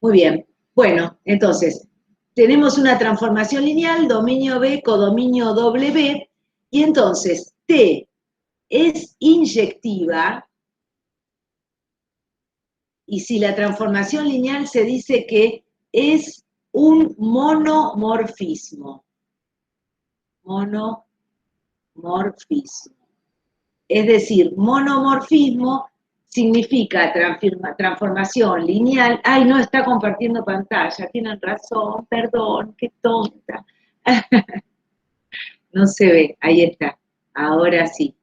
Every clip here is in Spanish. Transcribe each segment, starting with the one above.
Muy bien. Bueno, entonces, tenemos una transformación lineal, dominio B, codominio W, y entonces T es inyectiva, y si la transformación lineal se dice que es un monomorfismo. Monomorfismo. Es decir, monomorfismo significa transformación lineal. Ay, no está compartiendo pantalla, tienen razón, perdón, qué tonta. No se ve, ahí está, ahora sí.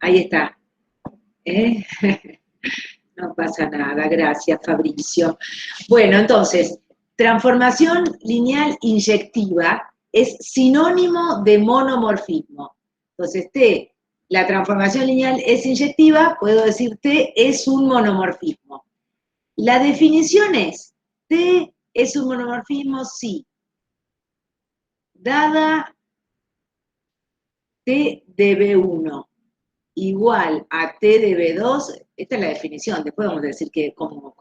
Ahí está. ¿Eh? No pasa nada, gracias Fabricio. Bueno, entonces, transformación lineal inyectiva es sinónimo de monomorfismo. Entonces, T, la transformación lineal es inyectiva, puedo decir T es un monomorfismo. La definición es, T es un monomorfismo si, dada T de B1 igual a T de B2, esta es la definición, después vamos a decir que cómo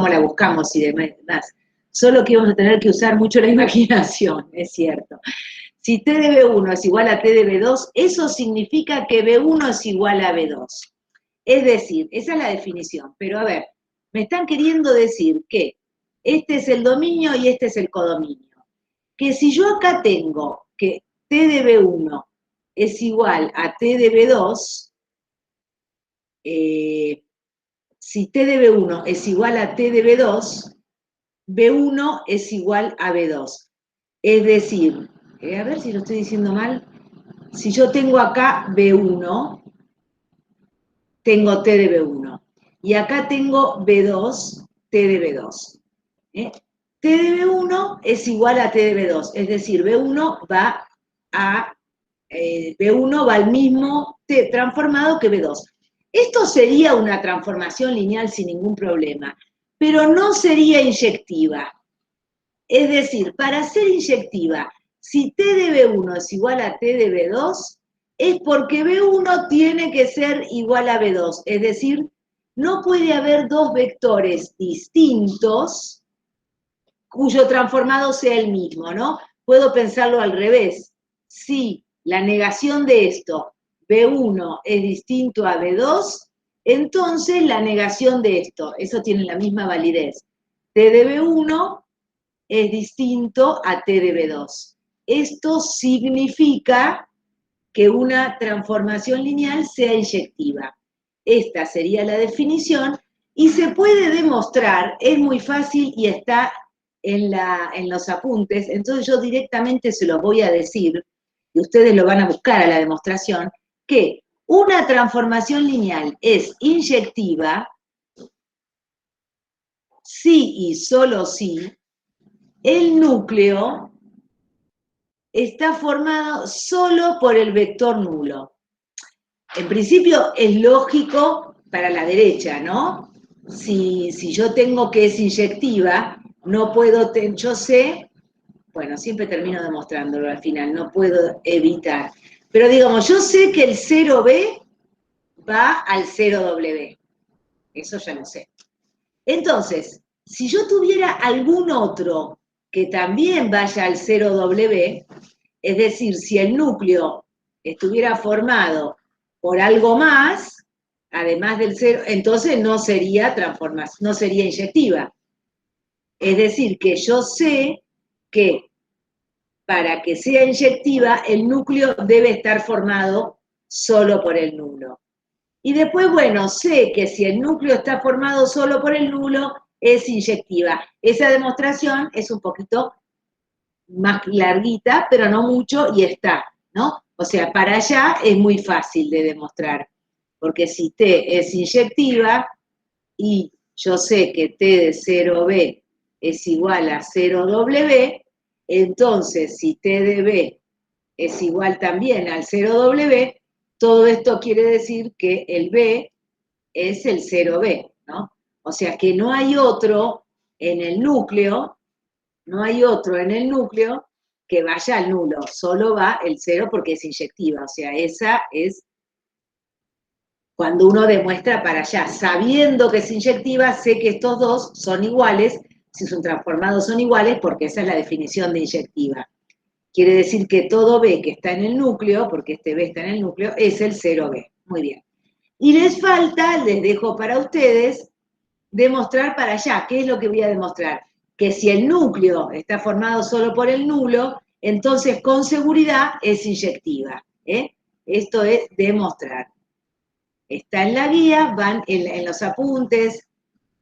la buscamos y demás. Solo que vamos a tener que usar mucho la imaginación, es cierto. Si T de B1 es igual a T de B2, eso significa que B1 es igual a B2. Es decir, esa es la definición, pero a ver, me están queriendo decir que este es el dominio y este es el codominio. Que si yo acá tengo que T de B1 es igual a T de B2, si T de B1 es igual a T de B2, B1 es igual a B2. Es decir, a ver si lo estoy diciendo mal, si yo tengo acá B1, tengo T de B1, y acá tengo B2, T de B2. T de B1 es igual a T de B2, es decir, B1 va al mismo T transformado que B2. Esto sería una transformación lineal sin ningún problema, pero no sería inyectiva. Es decir, para ser inyectiva, si T de B1 es igual a T de B2, es porque B1 tiene que ser igual a B2. Es decir, no puede haber dos vectores distintos cuyo transformado sea el mismo, ¿no? Puedo pensarlo al revés. Si la negación de esto, B1 es distinto a B2, entonces la negación de esto, eso tiene la misma validez. T de B1 es distinto a T de B2. Esto significa que una transformación lineal sea inyectiva. Esta sería la definición y se puede demostrar, es muy fácil y está en los apuntes, entonces yo directamente se los voy a decir, y ustedes lo van a buscar a la demostración, que una transformación lineal es inyectiva si y solo si el núcleo está formado solo por el vector nulo. En principio es lógico para la derecha, ¿no? Si yo tengo que es inyectiva, no puedo, yo sé, bueno, siempre termino demostrándolo al final, no puedo evitar. Pero digamos, yo sé que el 0B va al 0W. Eso ya lo sé. Entonces, si yo tuviera algún otro que también vaya al 0W, es decir, si el núcleo estuviera formado por algo más, además del 0, entonces no sería transformación, no sería inyectiva. Es decir, que yo sé que para que sea inyectiva, el núcleo debe estar formado solo por el nulo. Y después, bueno, sé que si el núcleo está formado solo por el nulo, es inyectiva. Esa demostración es un poquito más larguita, pero no mucho, y está, ¿no? O sea, para allá es muy fácil de demostrar, porque si T es inyectiva y yo sé que T de 0B es igual a 0W, entonces si T de B es igual también al 0W, todo esto quiere decir que el B es el 0B, ¿no? O sea que no hay otro en el núcleo, no hay otro en el núcleo que vaya al nulo, solo va el 0 porque es inyectiva, o sea, esa es Cuando uno demuestra para allá, sabiendo que es inyectiva, sé que estos dos son iguales, si son transformados son iguales, porque esa es la definición de inyectiva. Quiere decir que todo B que está en el núcleo, porque este B está en el núcleo, es el 0B. Muy bien. Y les falta, les dejo para ustedes, demostrar para allá. ¿Qué es lo que voy a demostrar? Que si el núcleo está formado solo por el nulo, entonces con seguridad es inyectiva. Esto es demostrar. Está en la guía, van en los apuntes,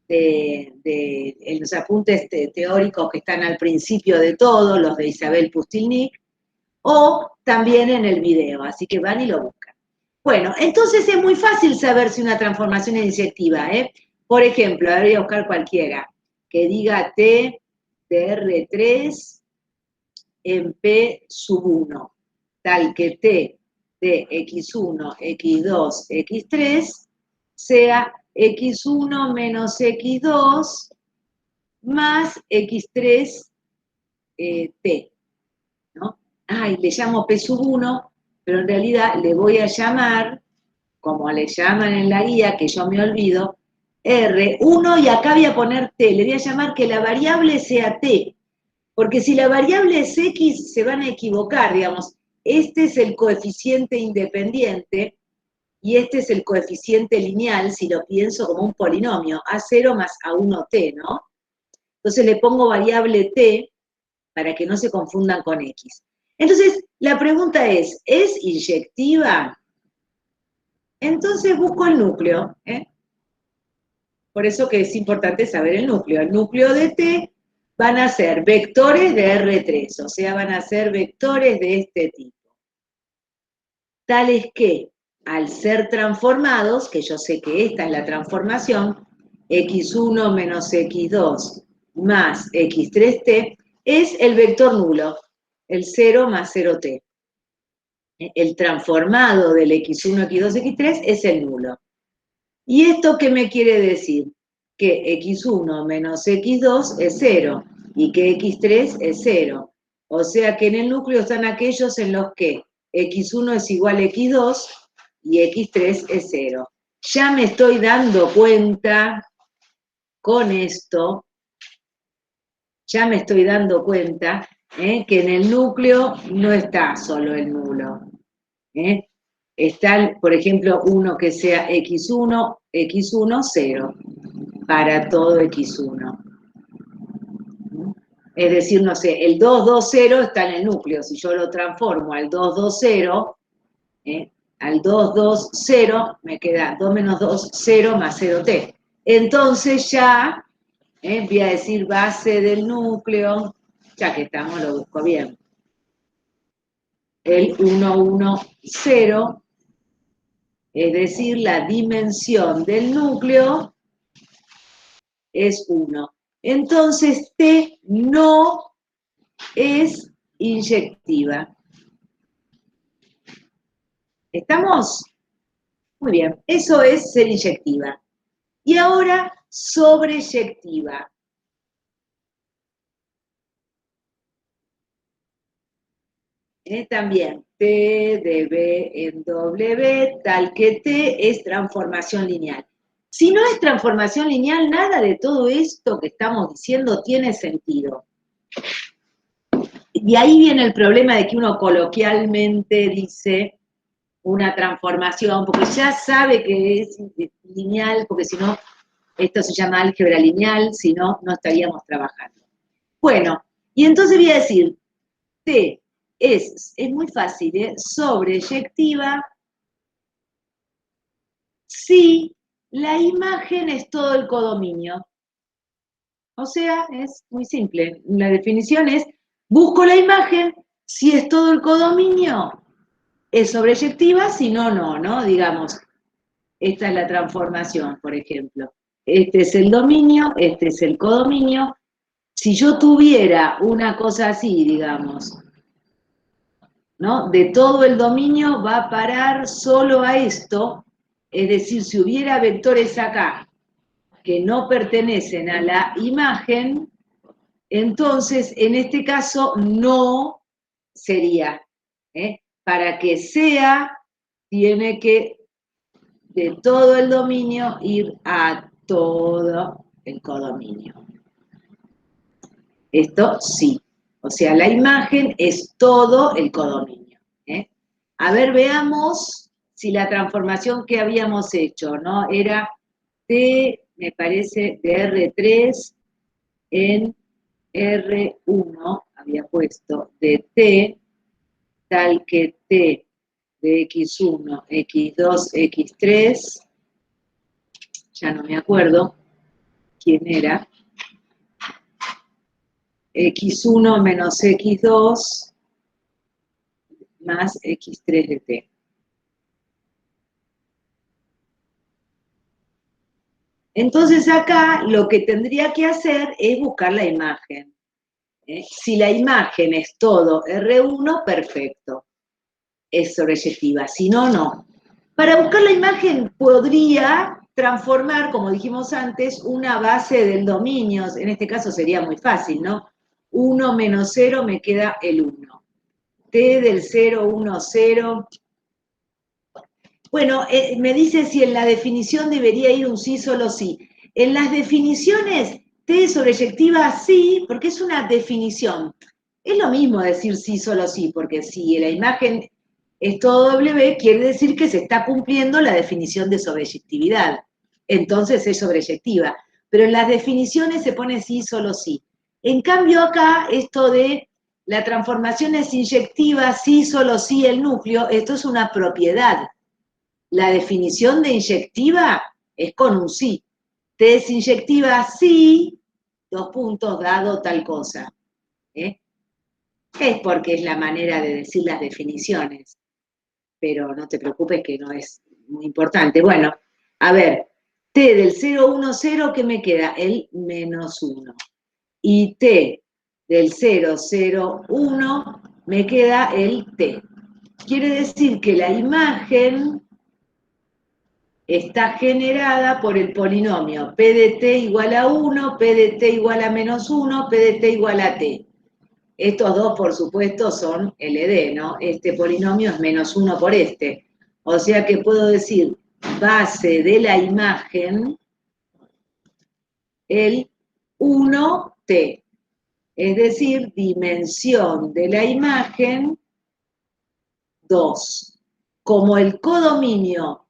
en los apuntes teóricos que están al principio de todo, los de Isabel Pustilnik, o también en el video, así que van y lo buscan. Bueno, entonces es muy fácil saber si una transformación es inyectiva, ¿eh? Por ejemplo, ahora voy a buscar cualquiera, que diga T de R3 en P sub 1, tal que T de X1, X2, X3 sea X1 menos X2 más X3 T, ¿no? Ay, le llamo P sub 1, pero en realidad le voy a llamar, como le llaman en la guía, que yo me olvido, R1 y acá voy a poner T, le voy a llamar que la variable sea T, porque si la variable es X se van a equivocar, digamos, este es el coeficiente independiente y este es el coeficiente lineal, si lo pienso como un polinomio, A0 más A1T, ¿no? Entonces le pongo variable T para que no se confundan con X. Entonces, la pregunta es inyectiva? Entonces busco el núcleo, ¿eh? Por eso que es importante saber el núcleo. El núcleo de T van a ser vectores de R3, o sea, van a ser vectores de este tipo. Tales que, al ser transformados, que yo sé que esta es la transformación, x1 menos x2 más x3t, es el vector nulo, el 0 más 0t. El transformado del x1, x2, x3 es el nulo. ¿Y esto qué me quiere decir? Que x1 menos x2 es 0 y que x3 es 0. O sea que en el núcleo están aquellos en los que x1 es igual a x2 y x3 es 0. Ya me estoy dando cuenta con esto, ya me estoy dando cuenta que en el núcleo no está solo el nulo. Está, por ejemplo, uno que sea x1, x1, 0, para todo x1. Es decir, no sé, el 2, 2, 0 está en el núcleo. Si yo lo transformo al 2, 2, 0, al 2, 2, 0, me queda 2 menos 2, 0 más 0t. Entonces ya voy a decir base del núcleo, ya que estamos, lo busco bien. El 1, 1, 0, es decir, la dimensión del núcleo es 1. Entonces, T no es inyectiva. ¿Estamos? Muy bien, eso es ser inyectiva. Y ahora, sobreyectiva. También, T de B en W, tal que T es transformación lineal. Si no es transformación lineal, nada de todo esto que estamos diciendo tiene sentido. Y ahí viene el problema de que uno coloquialmente dice una transformación, porque ya sabe que es lineal, porque si no, esto se llama álgebra lineal, si no, no estaríamos trabajando. Bueno, y entonces voy a decir, T es muy fácil, sobreyectiva si la imagen es todo el codominio. O sea, es muy simple. La definición es, busco la imagen, si es todo el codominio, es sobreyectiva, si no, no, digamos, esta es la transformación, por ejemplo. Este es el dominio, este es el codominio. Si yo tuviera una cosa así, digamos, ¿no? De todo el dominio va a parar solo a esto, es decir, si hubiera vectores acá que no pertenecen a la imagen, entonces en este caso no sería. Para que sea, tiene que de todo el dominio ir a todo el codominio. Esto sí. O sea, la imagen es todo el codominio. A ver, veamos si la transformación que habíamos hecho, ¿no? Era T, me parece, de R3 en R1, había puesto, de T, tal que T de X1, X2, X3, ya no me acuerdo quién era, X1 menos X2 más X3 de T. Entonces acá lo que tendría que hacer es buscar la imagen. Si la imagen es todo R1, perfecto, es sobreyectiva, si no, no. Para buscar la imagen podría transformar, como dijimos antes, una base del dominio, en este caso sería muy fácil, ¿no? 1 menos 0 me queda el 1. T del 0, 1, 0. Bueno, me dice si en la definición debería ir un sí, solo sí. En las definiciones, T sobreyectiva sí, porque es una definición. Es lo mismo decir sí, solo sí, porque si la imagen es todo W, quiere decir que se está cumpliendo la definición de sobreyectividad. Entonces es sobreyectiva. Pero en las definiciones se pone sí, solo sí. En cambio acá, esto de la transformación es inyectiva, sí, solo sí, el núcleo, esto es una propiedad. La definición de inyectiva es con un sí. T es inyectiva sí, dos puntos, dado tal cosa. Es porque es la manera de decir las definiciones, pero no te preocupes que no es muy importante. Bueno, a ver, T del 0, 1, 0, ¿qué me queda? El menos 1. Y T del 0, 0, 1, me queda el T. Quiere decir que la imagen está generada por el polinomio P de T igual a 1, P de T igual a menos 1, P de T igual a T. Estos dos, por supuesto, son LD, ¿no? Este polinomio es menos 1 por este. O sea que puedo decir base de la imagen, el 1T. Es decir, dimensión de la imagen, 2. Como el codominio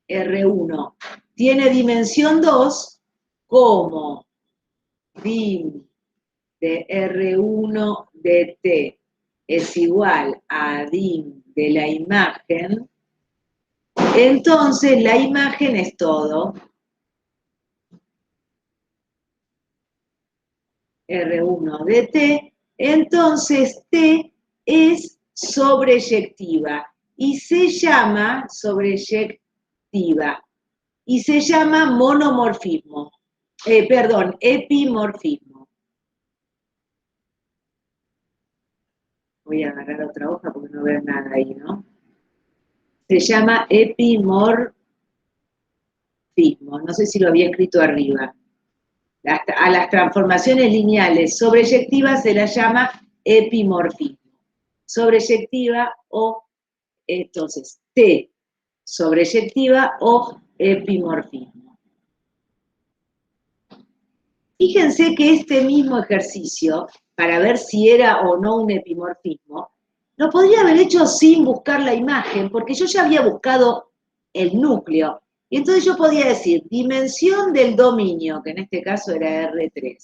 R1 tiene dimensión 2, como dim de R1 de T es igual a dim de la imagen, entonces la imagen es todo. R1 de T, entonces T es sobreyectiva y se llama sobreyectiva y se llama monomorfismo, epimorfismo. Voy a agarrar otra hoja porque no veo nada ahí, ¿no? Se llama epimorfismo, no sé si lo había escrito arriba. A las transformaciones lineales sobreyectivas se las llama epimorfismo. Sobreyectiva o, entonces, T, sobreyectiva o epimorfismo. Fíjense que este mismo ejercicio, para ver si era o no un epimorfismo, lo podría haber hecho sin buscar la imagen, porque yo ya había buscado el núcleo. Y entonces yo podía decir, dimensión del dominio, que en este caso era R3,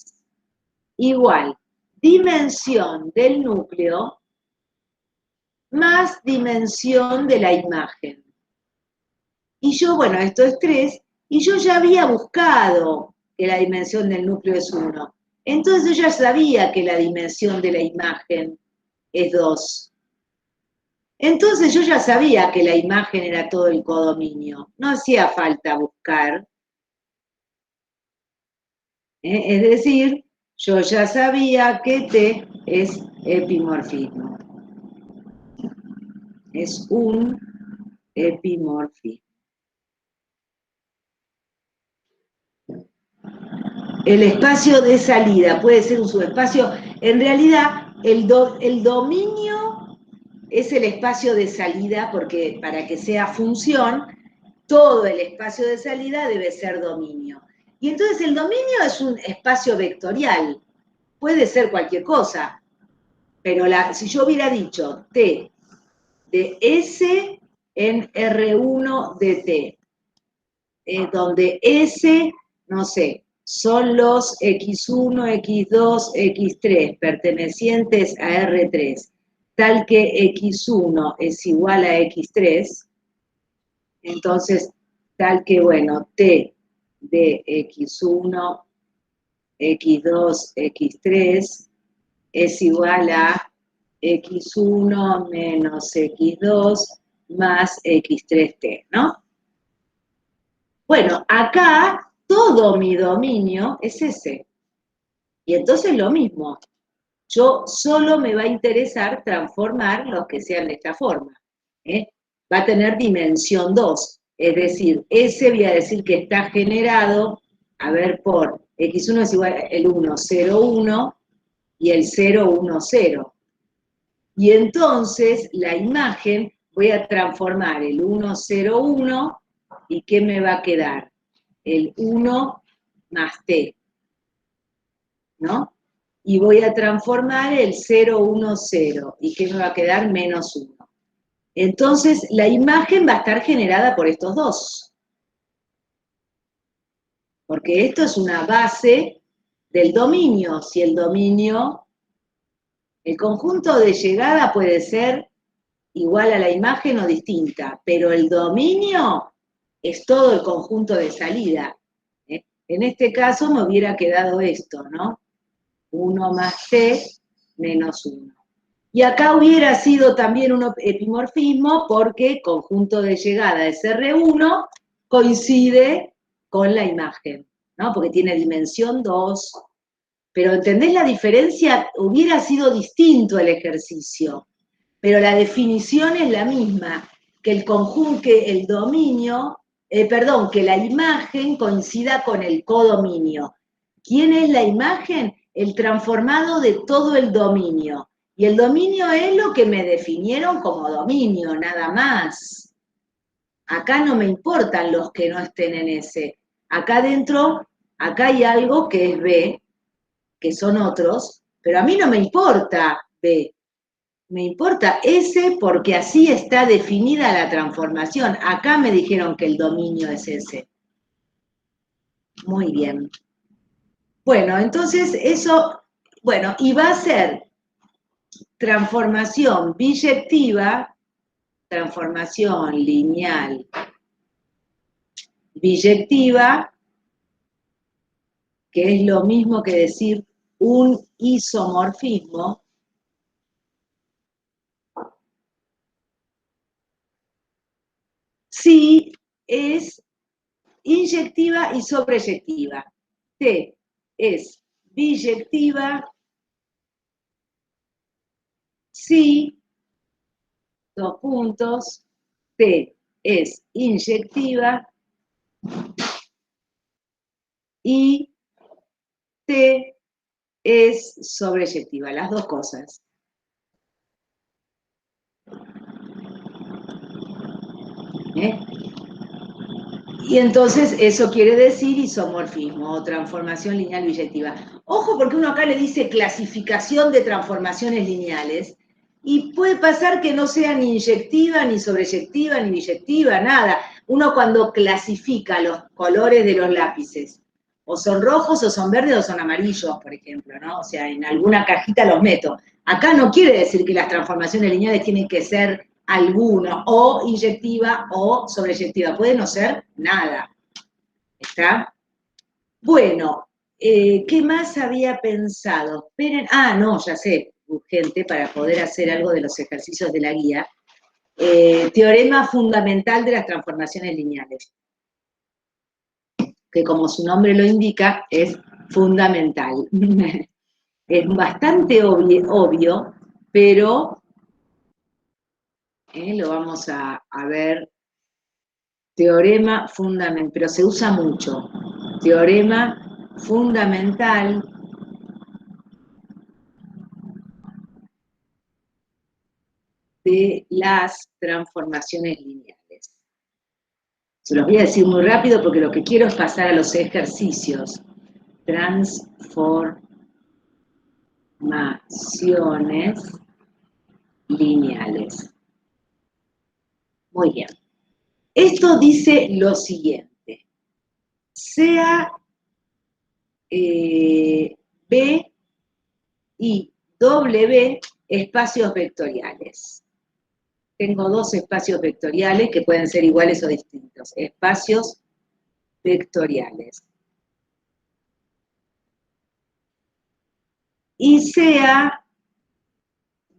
igual, dimensión del núcleo más dimensión de la imagen. Y yo, bueno, esto es 3, y yo ya había buscado que la dimensión del núcleo es 1. Entonces yo ya sabía que la dimensión de la imagen es 2. Entonces yo ya sabía que la imagen era todo el codominio. No hacía falta buscar. Es decir, yo ya sabía que T es epimorfismo. Es un epimorfismo. El espacio de salida puede ser un subespacio. En realidad, el dominio es el espacio de salida porque para que sea función, todo el espacio de salida debe ser dominio. Y entonces el dominio es un espacio vectorial, puede ser cualquier cosa, pero si yo hubiera dicho T de S en R1 de T, donde S, no sé, son los X1, X2, X3 pertenecientes a R3, tal que X1 es igual a X3, entonces tal que, bueno, T de X1, X2, X3 es igual a X1 menos X2 más X3T, ¿no? Bueno, acá todo mi dominio es ese. Y entonces lo mismo. Yo solo me va a interesar transformar los que sean de esta forma. ¿Eh? Va a tener dimensión 2. Es decir, ese voy a decir que está generado, a ver, por x1 es igual al 1, 0, 1 y el 0, 1, 0. Y entonces la imagen voy a transformar el 1, 0, 1 y ¿qué me va a quedar? El 1 más t, ¿no? Y voy a transformar el 0, 1, 0 y ¿qué me va a quedar? Menos 1. Entonces la imagen va a estar generada por estos dos, porque esto es una base del dominio. Si el dominio, el conjunto de llegada puede ser igual a la imagen o distinta, pero el dominio es todo el conjunto de salida. En este caso me hubiera quedado esto, ¿no? 1 más t menos 1. Y acá hubiera sido también un epimorfismo porque conjunto de llegada es R1 coincide con la imagen, ¿no? Porque tiene dimensión 2. Pero ¿entendés la diferencia? Hubiera sido distinto el ejercicio, pero la definición es la misma, que el conjunto, que el dominio, perdón, que la imagen coincida con el codominio. ¿Quién es la imagen? El transformado de todo el dominio. Y el dominio es lo que me definieron como dominio, nada más. Acá no me importan los que no estén en ese. Acá adentro, acá hay algo que es B, que son otros, pero a mí no me importa B. Me importa ese porque así está definida la transformación. Acá me dijeron que el dominio es ese. Muy bien. Bueno, entonces eso, bueno, y va a ser transformación biyectiva, transformación lineal biyectiva, que es lo mismo que decir un isomorfismo, si es inyectiva y sobreyectiva. T es biyectiva si, dos puntos, T es inyectiva y T es sobreyectiva, las dos cosas. ¿Eh? Y entonces eso quiere decir isomorfismo o transformación lineal biyectiva. Ojo porque uno acá le dice clasificación de transformaciones lineales y puede pasar que no sea ni inyectiva, ni sobreyectiva, ni biyectiva, nada. Uno cuando clasifica los colores de los lápices, o son rojos, o son verdes, o son amarillos, por ejemplo, ¿no? O sea, en alguna cajita los meto. Acá no quiere decir que las transformaciones lineales tienen que ser alguno, o inyectiva o sobreyectiva, puede no ser nada, ¿está? Bueno, ¿qué más había pensado? Esperen, no, ya sé, urgente, para poder hacer algo de los ejercicios de la guía. Teorema fundamental de las transformaciones lineales, que como su nombre lo indica, es fundamental. Es bastante obvio, pero lo vamos a ver. Teorema fundamental, pero se usa mucho. Teorema fundamental de las transformaciones lineales. Se los voy a decir muy rápido porque lo que quiero es pasar a los ejercicios. Transformaciones lineales. Muy bien. Esto dice lo siguiente. Sea B y W espacios vectoriales. Tengo dos espacios vectoriales que pueden ser iguales o distintos. Espacios vectoriales. Y sea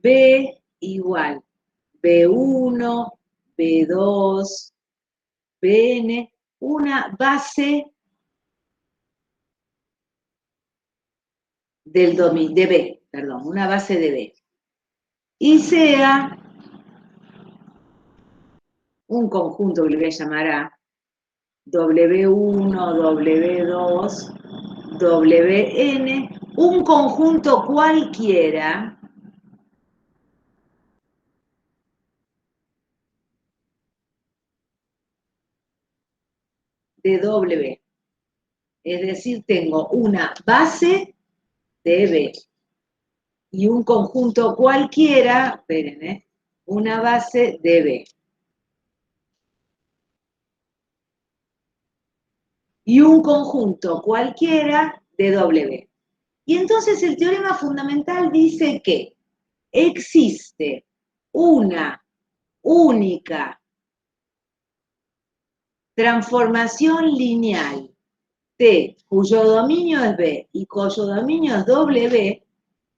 B igual B1, B2, Bn, una base del dominio, de B, perdón, una base de B. Y sea un conjunto que le voy a llamar a W1, W2, Wn, un conjunto cualquiera de W. Es decir, tengo una base de B y un conjunto cualquiera, esperen, una base de B. Y un conjunto cualquiera de W. Y entonces el teorema fundamental dice que existe una única transformación lineal T, cuyo dominio es B y cuyo dominio es W,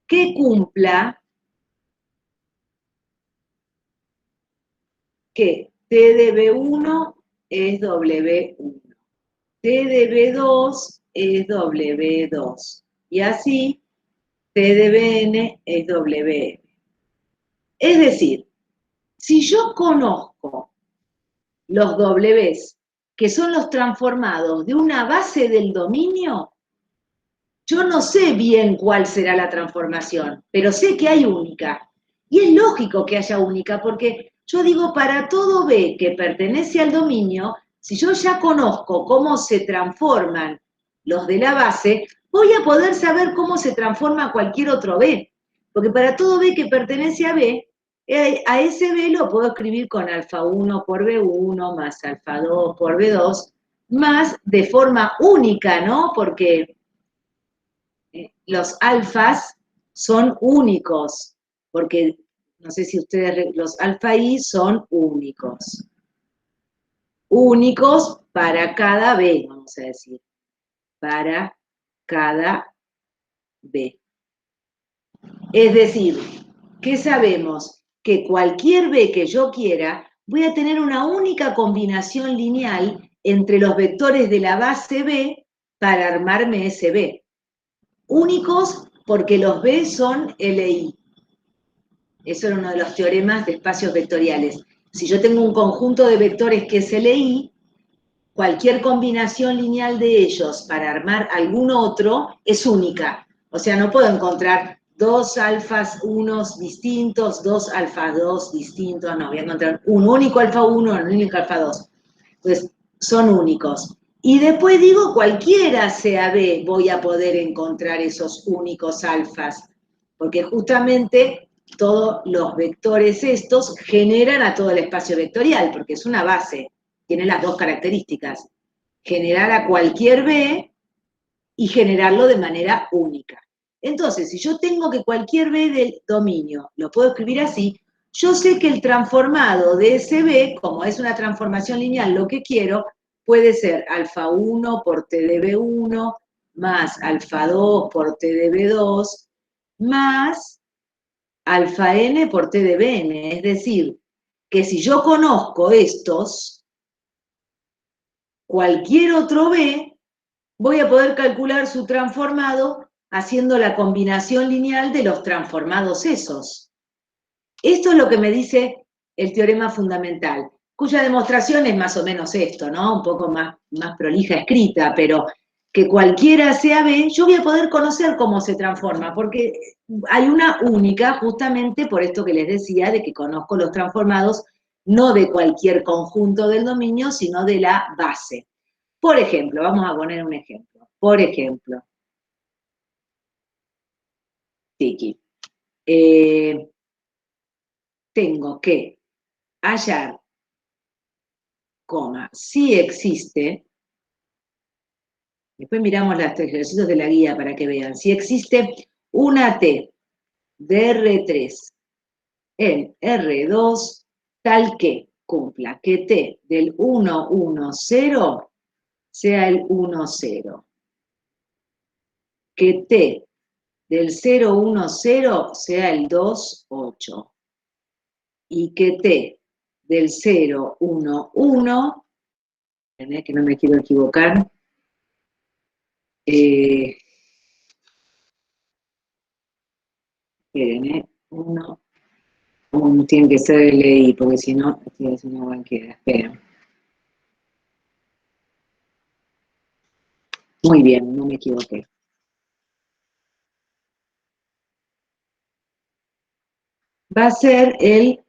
que cumpla que T de B1 es W1, T de B2 es W2, y así T de Bn es Wn. Es decir, si yo conozco los Ws, que son los transformados de una base del dominio, yo no sé bien cuál será la transformación, pero sé que hay única. Y es lógico que haya única, porque yo digo, para todo B que pertenece al dominio, si yo ya conozco cómo se transforman los de la base, voy a poder saber cómo se transforma cualquier otro B. Porque para todo B que pertenece a B, a ese B lo puedo escribir con alfa 1 por B1 más alfa 2 por B2, más de forma única, ¿no? Porque los alfas son únicos, porque no sé si ustedes, los alfa i son únicos. Únicos para cada B, vamos a decir. Para cada B. Es decir, ¿qué sabemos? Que cualquier B que yo quiera, voy a tener una única combinación lineal entre los vectores de la base B para armarme ese B. Únicos porque los B son LI. Eso era uno de los teoremas de espacios vectoriales. Si yo tengo un conjunto de vectores que es LI, cualquier combinación lineal de ellos para armar algún otro es única. O sea, no puedo encontrar dos alfas 1 distintos, dos alfas 2 distintos, no, voy a encontrar un único alfa 1, un único alfa 2. Entonces, son únicos. Y después digo, cualquiera sea B, voy a poder encontrar esos únicos alfas, porque justamente todos los vectores estos generan a todo el espacio vectorial, porque es una base, tiene las dos características, generar a cualquier B y generarlo de manera única. Entonces, si yo tengo que cualquier B del dominio, lo puedo escribir así, yo sé que el transformado de ese B, como es una transformación lineal, lo que quiero, puede ser alfa 1 por T de B1, más alfa 2 por T de B2, más alfa n por T de Bn. Es decir, que si yo conozco estos, cualquier otro B, voy a poder calcular su transformado haciendo la combinación lineal de los transformados esos. Esto es lo que me dice el teorema fundamental, cuya demostración es más o menos esto, ¿no? Un poco más prolija escrita, pero que cualquiera sea B, yo voy a poder conocer cómo se transforma, porque hay una única justamente por esto que les decía, de que conozco los transformados no de cualquier conjunto del dominio, sino de la base. Por ejemplo, vamos a poner un ejemplo. Por ejemplo, Tiki, tengo que hallar, coma, si existe, después miramos los ejercicios de la guía para que vean, si existe una T de R3 en R2 tal que cumpla que T del 1, 1, 0 sea el 1, 0. Que T del 0, 1, 0 sea el 2, 8. Y que T del 0, 1, 1, que no me quiero equivocar, esperen, 1, tiene que ser el EI, porque si no, estoy haciendo cualquiera, esperen. Muy bien, no me equivoqué. Va a ser el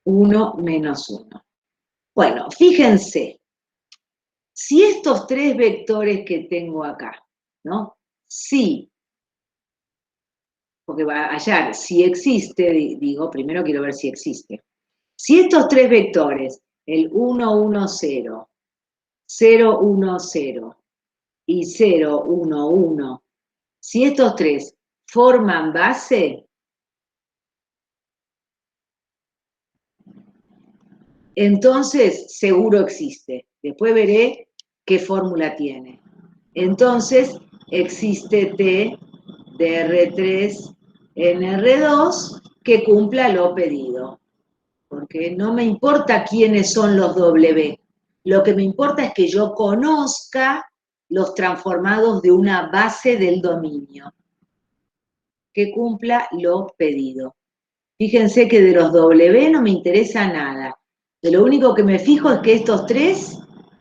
1 menos 1. Bueno, fíjense, si estos tres vectores que tengo acá, ¿no? Si, porque va a hallar, si existe, digo, primero quiero ver si existe. Si estos tres vectores, el 1, 1, 0, 0, 1, 0 y 0, 1, 1, si estos tres forman base, entonces seguro existe. Después veré qué fórmula tiene. Entonces existe T de R3 en R2 que cumpla lo pedido. Porque no me importa quiénes son los W. Lo que me importa es que yo conozca los transformados de una base del dominio que cumpla lo pedido. Fíjense que de los W no me interesa nada. De lo único que me fijo es que estos tres,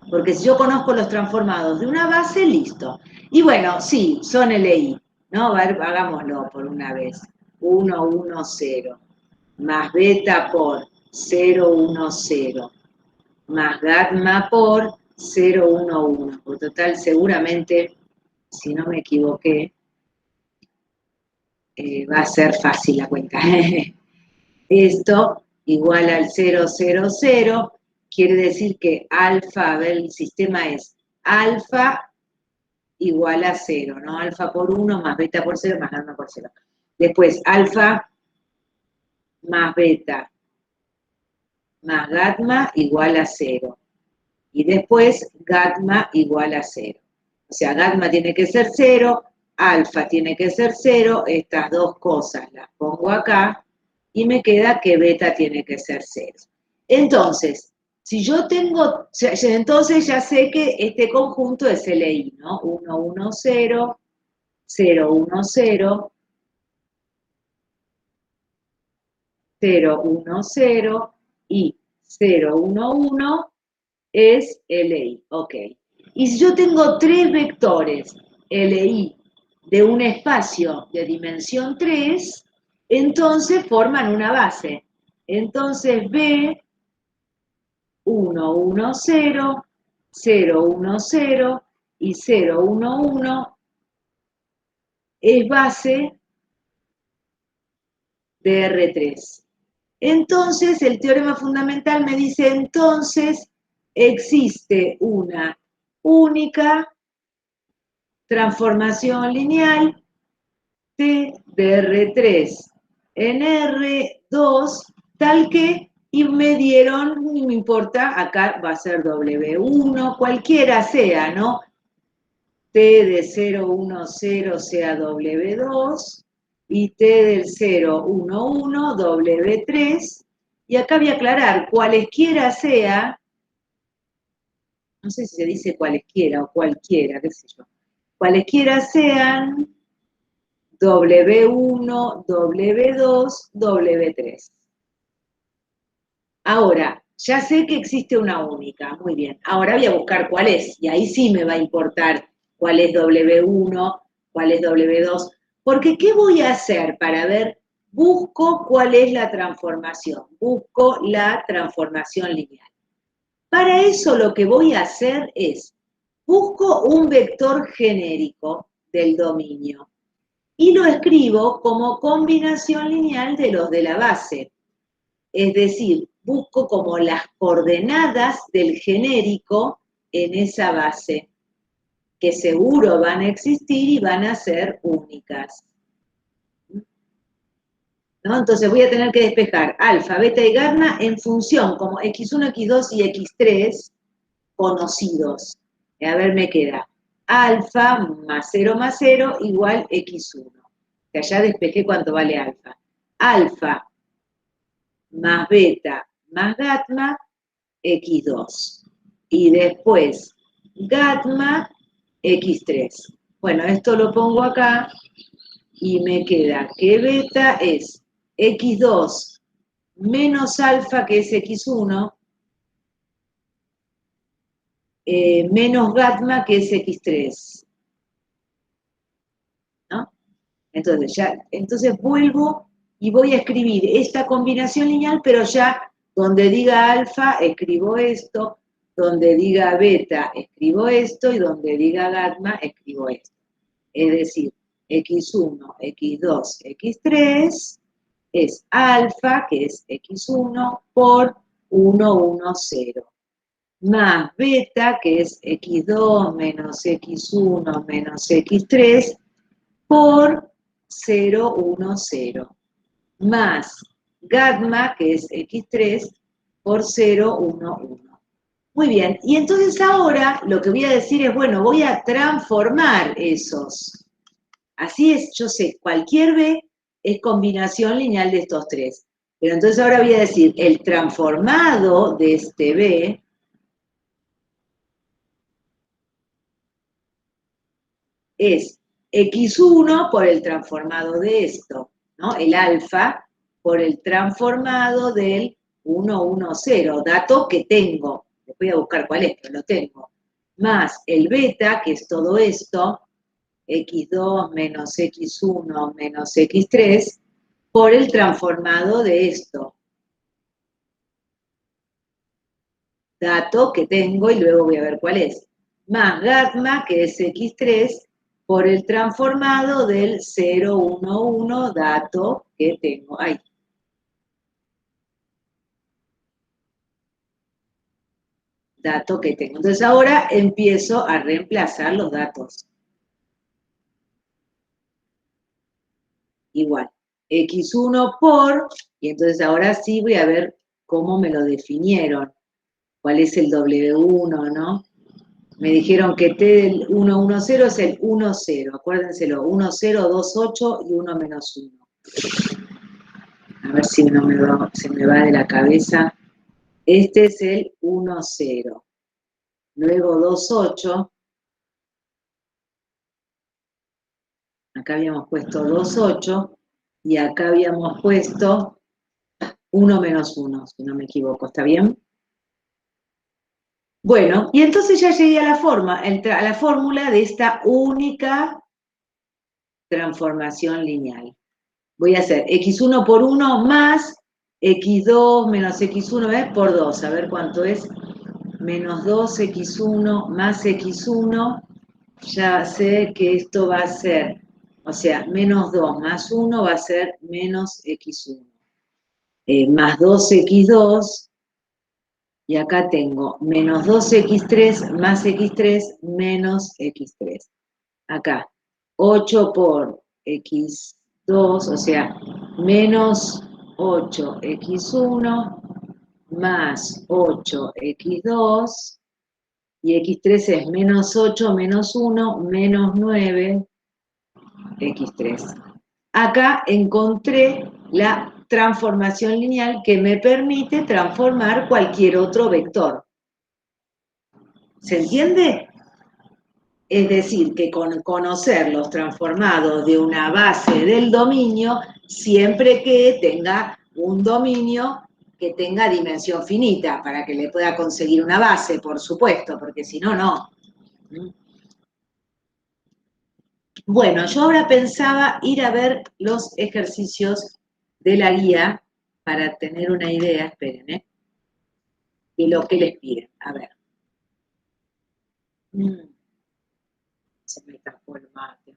porque si yo conozco los transformados de una base, listo. Y bueno, sí, son LI, ¿no? A ver, hagámoslo por una vez. 1, 1, 0, más beta por 0, 1, 0, más gamma por 0, 1, 1. Por total, seguramente, si no me equivoqué, va a ser fácil la cuenta. Esto igual al 0, 0, 0, quiere decir que alfa, a ver, el sistema es alfa igual a 0, ¿no? Alfa por 1 más beta por 0 más gamma por 0. Después, alfa más beta más gamma igual a 0. Y después, gamma igual a 0. O sea, gamma tiene que ser 0, alfa tiene que ser 0, estas dos cosas las pongo acá, y me queda que beta tiene que ser 0. Entonces, si yo tengo, entonces ya sé que este conjunto es LI, ¿no? 1, 1, 0, 0, 1, 0, 0, 1, 0 y 0, 1, 1 es LI, ok. Y si yo tengo tres vectores LI de un espacio de dimensión 3, entonces forman una base. Entonces B, 1, 1, 0, 0, 1, 0 y 0, 1, 1 es base de R3. Entonces, el teorema fundamental me dice, entonces, existe una única transformación lineal T de R3 en R2, tal que, y me dieron, no me importa, acá va a ser W1, cualquiera sea, ¿no? T de 0, 1, 0 sea W2, y T del 0, 1, 1, W3, y acá voy a aclarar, cualesquiera sea, no sé si se dice cualesquiera o cualquiera, qué sé yo, cualesquiera sean W1, W2, W3. Ahora, ya sé que existe una única, muy bien. Ahora voy a buscar cuál es, y ahí sí me va a importar cuál es W1, cuál es W2, porque ¿qué voy a hacer para ver busco cuál es la transformación, busco la transformación lineal. Para eso lo que voy a hacer es, busco un vector genérico del dominio y lo escribo como combinación lineal de los de la base. Es decir, busco como las coordenadas del genérico en esa base, que seguro van a existir y van a ser únicas. ¿No? Entonces voy a tener que despejar alfa, beta y gamma en función como x1, x2 y x3 conocidos. A ver, me queda alfa más 0 igual x1. Que allá despejé cuánto vale alfa. Alfa más beta más gamma, x2. Y después gamma, x3. Bueno, esto lo pongo acá y me queda que beta es x2 menos alfa, que es x1, menos gamma, que es x3. ¿No? Entonces vuelvo y voy a escribir esta combinación lineal, pero ya donde diga alfa, escribo esto, donde diga beta, escribo esto, y donde diga gamma, escribo esto. Es decir, x1, x2, x3 es alfa, que es x1, por 1, 1, 0. Más beta, que es x2 menos x1 menos x3, por 0, 1, 0. Más gamma, que es x3, por 0, 1, 1. Muy bien, y entonces ahora lo que voy a decir es, bueno, voy a transformar esos. Así es, yo sé, cualquier B es combinación lineal de estos tres. Pero entonces ahora voy a decir, el transformado de este B es x1 por el transformado de esto, ¿no? El alfa por el transformado del 1, 1, 0, dato que tengo. Voy a buscar cuál es, pero lo tengo. Más el beta, que es todo esto, x2 menos x1 menos x3, por el transformado de esto. Dato que tengo y luego voy a ver cuál es. Más gamma, que es x3, por el transformado del 0, 1, 1, dato que tengo ahí. Dato que tengo. Entonces ahora empiezo a reemplazar los datos. Igual, x1 por, y entonces ahora sí voy a ver cómo me lo definieron. ¿Cuál es el W1, no? Me dijeron que T del 1, 1, 0 es el 1, 0. Acuérdenselo, 1, 0, 2, 8 y 1 menos 1. A ver si no se me va de la cabeza. Este es el 1, 0. Luego 2, 8. Acá habíamos puesto 2, 8. Y acá habíamos puesto 1 menos 1, si no me equivoco. ¿Está bien? Bueno, y entonces ya llegué a la fórmula de esta única transformación lineal. Voy a hacer x1 por 1 más x2 menos x1 por 2. A ver cuánto es. Menos 2x1 más x1. Ya sé que esto va a ser, o sea, menos 2 más 1 va a ser menos x1. Más 2x2. Y acá tengo menos 2x3 más x3 menos x3. Acá, 8 por x2, o sea, menos 8x1 más 8x2, y x3 es menos 8 menos 1 menos 9x3. Acá encontré la transformación lineal que me permite transformar cualquier otro vector. ¿Se entiende? Es decir, que con conocer los transformados de una base del dominio, siempre que tenga un dominio que tenga dimensión finita, para que le pueda conseguir una base, por supuesto, porque si no, no. Bueno, yo ahora pensaba ir a ver los ejercicios de la guía para tener una idea, esperen, de lo que les piden. A ver. Se me tapó el mate.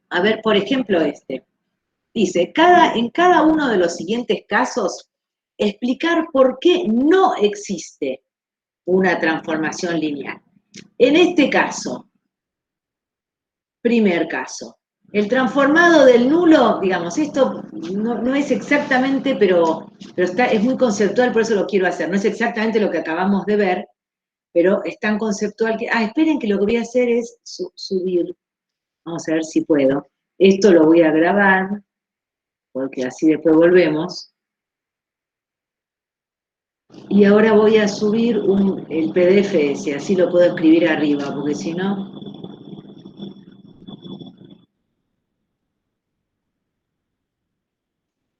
A ver, por ejemplo, este. Dice, en cada uno de los siguientes casos, explicar por qué no existe una transformación lineal. En este caso, primer caso, el transformado del nulo, digamos, esto no es exactamente, pero es muy conceptual, por eso lo quiero hacer. No es exactamente lo que acabamos de ver, pero es tan conceptual que... esperen que lo que voy a hacer es subir. Vamos a ver si puedo. Esto lo voy a grabar, porque así después volvemos. Y ahora voy a subir el PDF ese, así lo puedo escribir arriba, porque si no...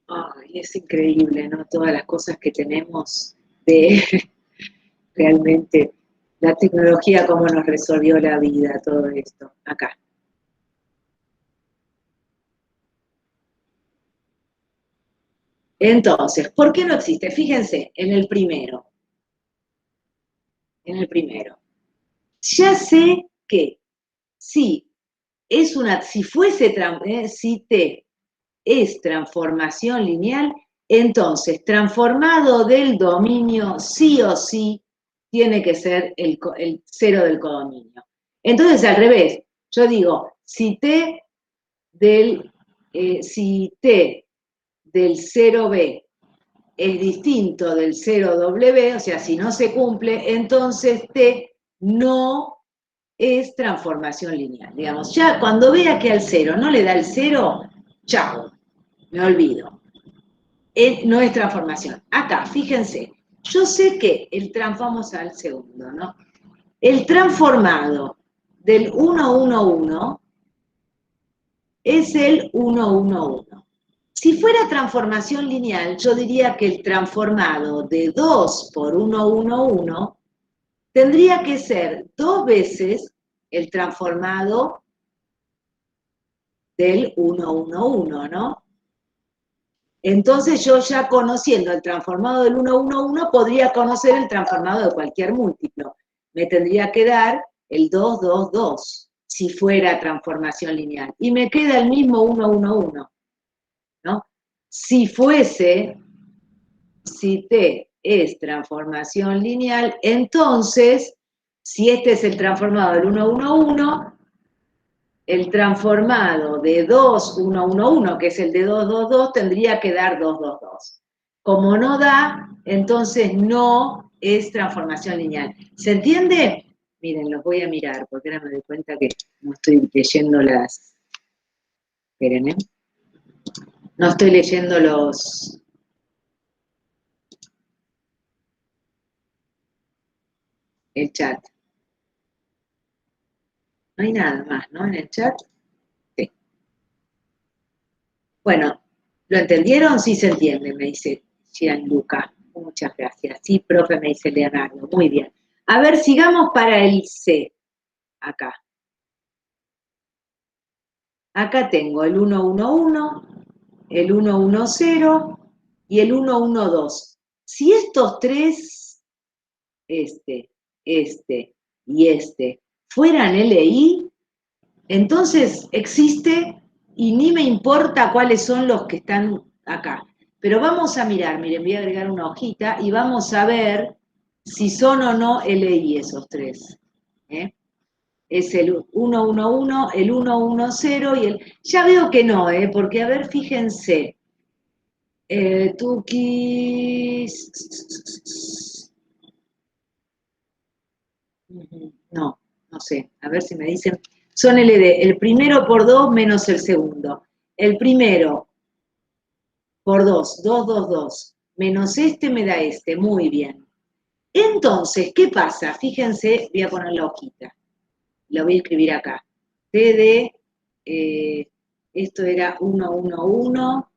Ay, es increíble, ¿no? Todas las cosas que tenemos de realmente la tecnología, cómo nos resolvió la vida, todo esto. Acá. Entonces, ¿por qué no existe? Fíjense, en el primero. Ya sé que si si T es transformación lineal, entonces transformado del dominio sí o sí tiene que ser el cero del codominio. Entonces, al revés, yo digo, si T del 0B es distinto del 0W, o sea, si no se cumple, entonces T no es transformación lineal. Digamos, ya cuando vea que al 0 no le da el 0, chao, me olvido. No es transformación. Acá, fíjense, yo sé que vamos al segundo, ¿no? El transformado del 111 es el 111. Si fuera transformación lineal, yo diría que el transformado de 2 por 111 tendría que ser 2 veces el transformado del 111, ¿no? Entonces yo ya conociendo el transformado del 111 podría conocer el transformado de cualquier múltiplo. Me tendría que dar el 222 si fuera transformación lineal. Y me queda el mismo 111, ¿no? Si T es transformación lineal, entonces, si este es el transformado del 111, el transformado de 2111, que es el de 222, tendría que dar 222. Como no da, entonces no es transformación lineal. ¿Se entiende? Miren, los voy a mirar, porque ahora me doy cuenta que no estoy leyendo las... Esperen, ¿eh? No estoy leyendo el chat. No hay nada más, ¿no? En el chat. Sí. Bueno, ¿lo entendieron? Sí se entiende, me dice Gianluca. Muchas gracias. Sí, profe, me dice Leonardo. Muy bien. A ver, sigamos para el C. Acá. Acá tengo el 111, el 110 y el 112. Si estos tres, este y este, fueran LI, entonces existe y ni me importa cuáles son los que están acá. Pero vamos a mirar, miren, voy a agregar una hojita y vamos a ver si son o no LI esos tres. Es el 111, el 110 y el... Ya veo que no, porque a ver, fíjense. Tukis... No, no sé. A ver si me dicen. Son LD. El primero por 2 menos el segundo. El primero por 2, 2, 2, 2. Menos este me da este. Muy bien. Entonces, ¿qué pasa? Fíjense, voy a poner la hojita. La voy a escribir acá. TD, esto era 111.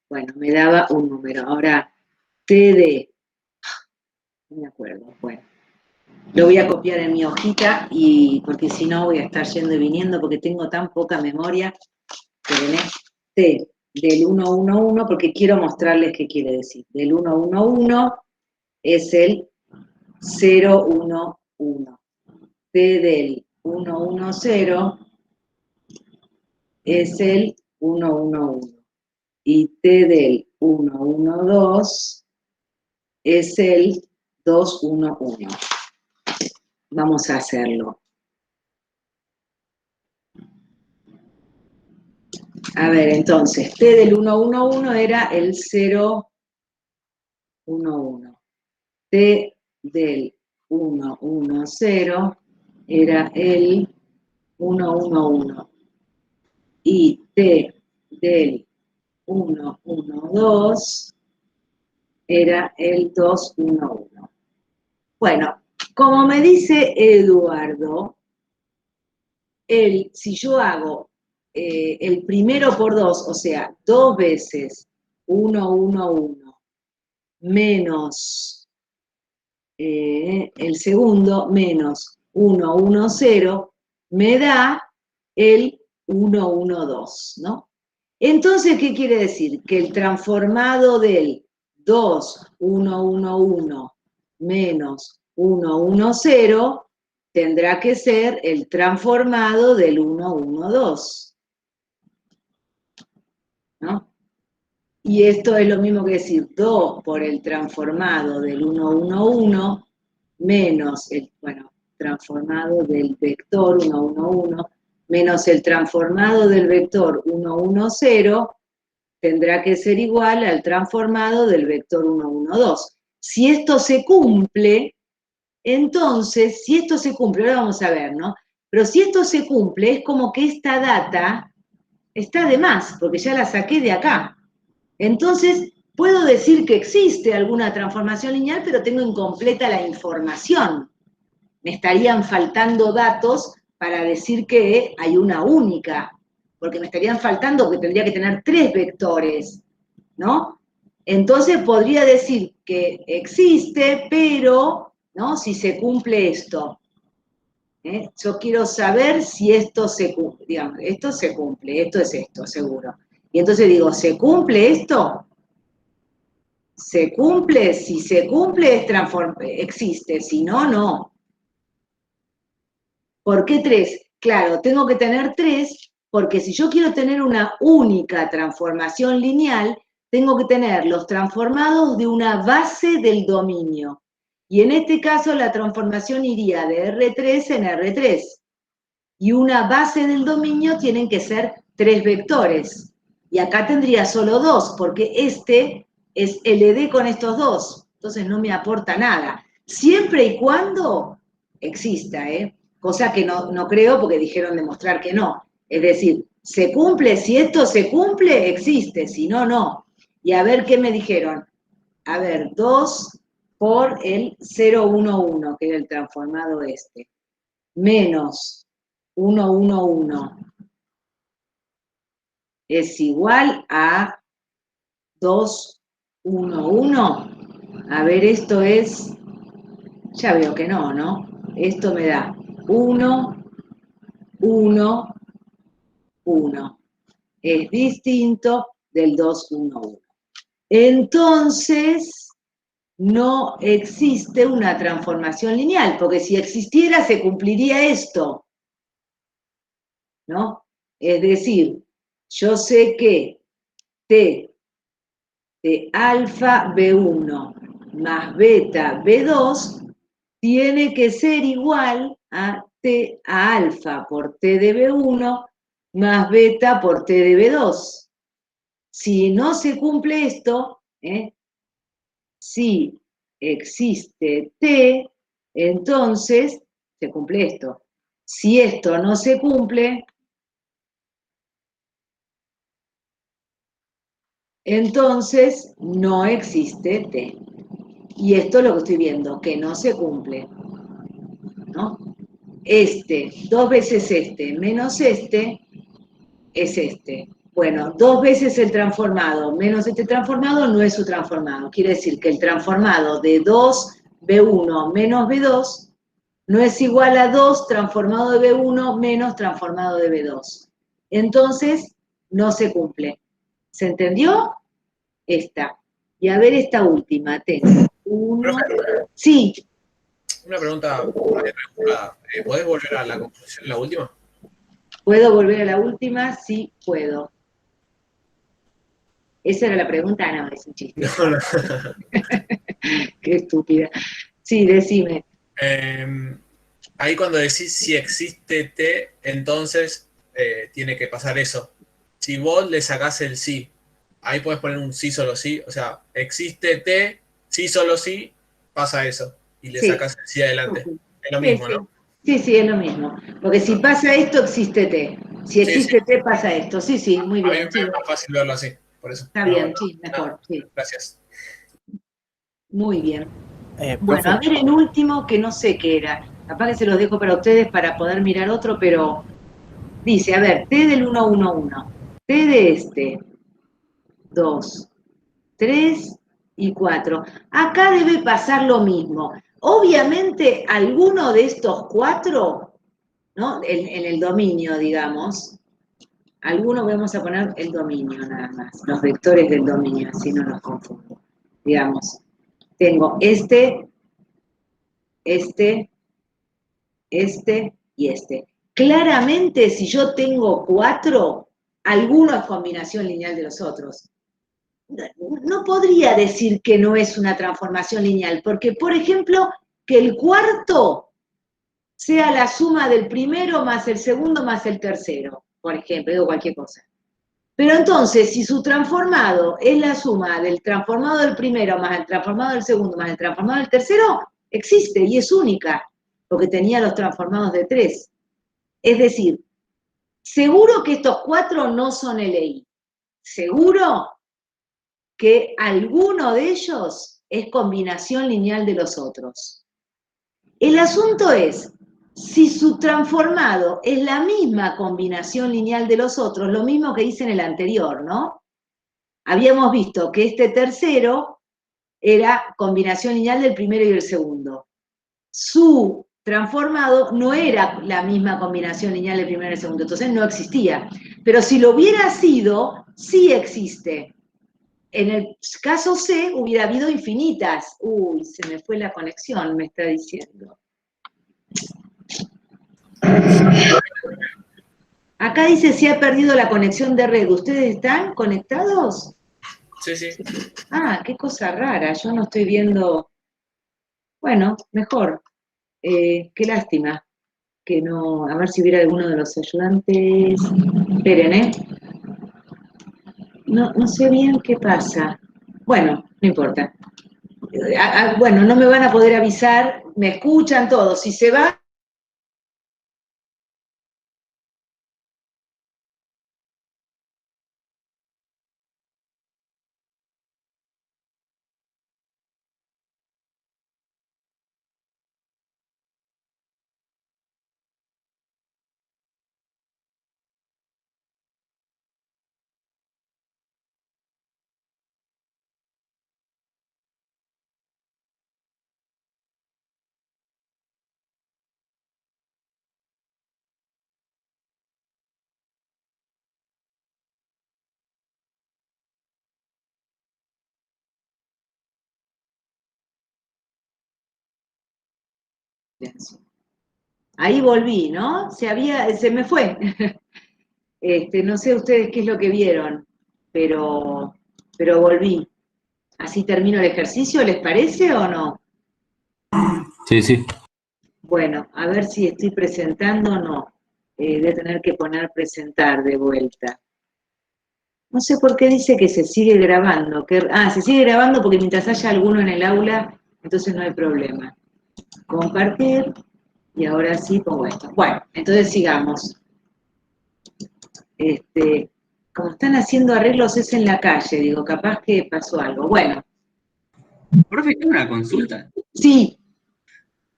Bueno, me daba un número. Ahora, TD, no me acuerdo. Bueno, Lo voy a copiar en mi hojita y porque si no voy a estar yendo y viniendo porque tengo tan poca memoria. Espérenme. T del 111 porque quiero mostrarles qué quiere decir. Del 111 es el 011. T del 110 es el 111. Y T del 112 es el 211. Vamos a hacerlo. A ver, entonces, T del 111 era el 011. T del 110 era el 111. Y T del 112 era el 211. Bueno, como me dice Eduardo, si yo hago el primero por 2, o sea, 2 veces 111 menos el segundo menos 110, me da el 112, ¿no? Entonces, ¿qué quiere decir? Que el transformado del 2111 menos 110 tendrá que ser el transformado del 112, ¿no? Y esto es lo mismo que decir 2 por el transformado del 111 menos el, bueno, transformado del vector 111 menos el transformado del vector 110 tendrá que ser igual al transformado del vector 112. Si esto se cumple, entonces, si esto se cumple, ahora vamos a ver, ¿no? Pero si esto se cumple, es como que esta data está de más, porque ya la saqué de acá. Entonces, puedo decir que existe alguna transformación lineal, pero tengo incompleta la información. Me estarían faltando datos para decir que hay una única, porque me estarían faltando que tendría que tener 3 vectores, ¿no? Entonces podría decir que existe, pero, ¿no? Si se cumple esto. Yo quiero saber si esto se cumple, digamos, esto se cumple, esto es esto, seguro. Y entonces digo, ¿se cumple esto? ¿Se cumple? Si se cumple, existe, si no, no. ¿Por qué 3? Claro, tengo que tener 3 porque si yo quiero tener una única transformación lineal, tengo que tener los transformados de una base del dominio. Y en este caso la transformación iría de R3 en R3. Y una base del dominio tienen que ser 3 vectores. Y acá tendría solo 2, porque este es LD con estos 2. Entonces no me aporta nada. Siempre y cuando exista, cosa que no creo porque dijeron demostrar que no. Es decir, se cumple, si esto se cumple, existe, si no, no. Y a ver qué me dijeron. A ver, 2 por el 011, que era el transformado este, menos 111 es igual a 211. A ver, esto es, ya veo que no, ¿no? Esto me da 1, 1, 1. Es distinto del 211. Entonces, no existe una transformación lineal, porque si existiera se cumpliría esto, ¿no? Es decir, yo sé que T de alfa B1 más beta B2 tiene que ser igual a T a alfa por T de B1 más beta por T de B2. Si no se cumple esto, si existe T, entonces se cumple esto. Si esto no se cumple, entonces no existe T. Y esto es lo que estoy viendo, que no se cumple, ¿no? Este, 2 veces este menos este es este. Bueno, 2 veces el transformado menos este transformado no es su transformado. Quiere decir que el transformado de 2B1 menos B2 no es igual a 2 transformado de B1 menos transformado de B2. Entonces, no se cumple. ¿Se entendió? Esta. Y a ver esta última. Tengo 1. Sí. Una pregunta. ¿Podés volver a la conclusión, la última? ¿Puedo volver a la última? Sí, puedo. ¿Esa era la pregunta? No, es un chiste. No, no. Qué estúpida. Sí, decime. Ahí cuando decís si existe T, entonces tiene que pasar eso. Si vos le sacás el sí, ahí podés poner un sí solo sí, o sea, existe T, sí solo sí, pasa eso. Y le Sí. sacás el sí adelante. Es lo Sí, mismo, sí. ¿no? Sí, sí, es lo mismo. Porque si pasa esto, existe T. Si Sí, sí. existe T, pasa esto. Sí, sí, muy A mí bien. me Sí, es más fácil verlo así, por eso. está No, bien, no, sí, nada. mejor, sí. Gracias. Muy bien. Bueno, a Profe, ver el último, que no sé qué era. Capaz que se los dejo para ustedes para poder mirar otro, pero dice, a ver, T del 111, T de este, 2, 3 y 4. Acá debe pasar lo mismo. Obviamente, alguno de estos 4, ¿no? En el dominio, digamos, algunos vamos a poner el dominio nada más, los vectores del dominio, así no nos confundo. Digamos, tengo este y este. Claramente, si yo tengo 4, alguno es combinación lineal de los otros. No podría decir que no es una transformación lineal, porque, por ejemplo, que el cuarto sea la suma del primero más el segundo más el tercero, por ejemplo, digo cualquier cosa. Pero entonces, si su transformado es la suma del transformado del primero más el transformado del segundo más el transformado del tercero, existe y es única, porque tenía los transformados de 3. Es decir, seguro que estos 4 no son LI. Seguro que alguno de ellos es combinación lineal de los otros. El asunto es, si su transformado es la misma combinación lineal de los otros, lo mismo que hice en el anterior, ¿no? Habíamos visto que este tercero era combinación lineal del primero y el segundo. Su transformado no era la misma combinación lineal del primero y el segundo, entonces no existía. Pero si lo hubiera sido, sí existe. En el caso C hubiera habido infinitas. Uy, se me fue la conexión, me está diciendo. Acá dice si ha perdido la conexión de red. ¿Ustedes están conectados? Sí, sí. Ah, qué cosa rara, yo no estoy viendo. Bueno, mejor. Qué lástima que no. A ver si hubiera alguno de los ayudantes. Esperen, ¿eh? No sé bien qué pasa. Bueno, no importa. Bueno, no me van a poder avisar, me escuchan todos. Si se va, ahí volví, ¿no? Se me fue. No sé ustedes qué es lo que vieron, pero volví. ¿Así termino el ejercicio? ¿Les parece o no? sí, sí. Bueno, a ver si estoy presentando o no. Voy a tener que poner presentar de vuelta. No sé por qué dice que se sigue grabando. Se sigue grabando porque mientras haya alguno en el aula, entonces no hay problema. Compartir, y ahora sí pongo esto. Bueno, entonces sigamos. Como están haciendo arreglos es en la calle, digo, capaz que pasó algo. Bueno, Profe, tengo una consulta, sí,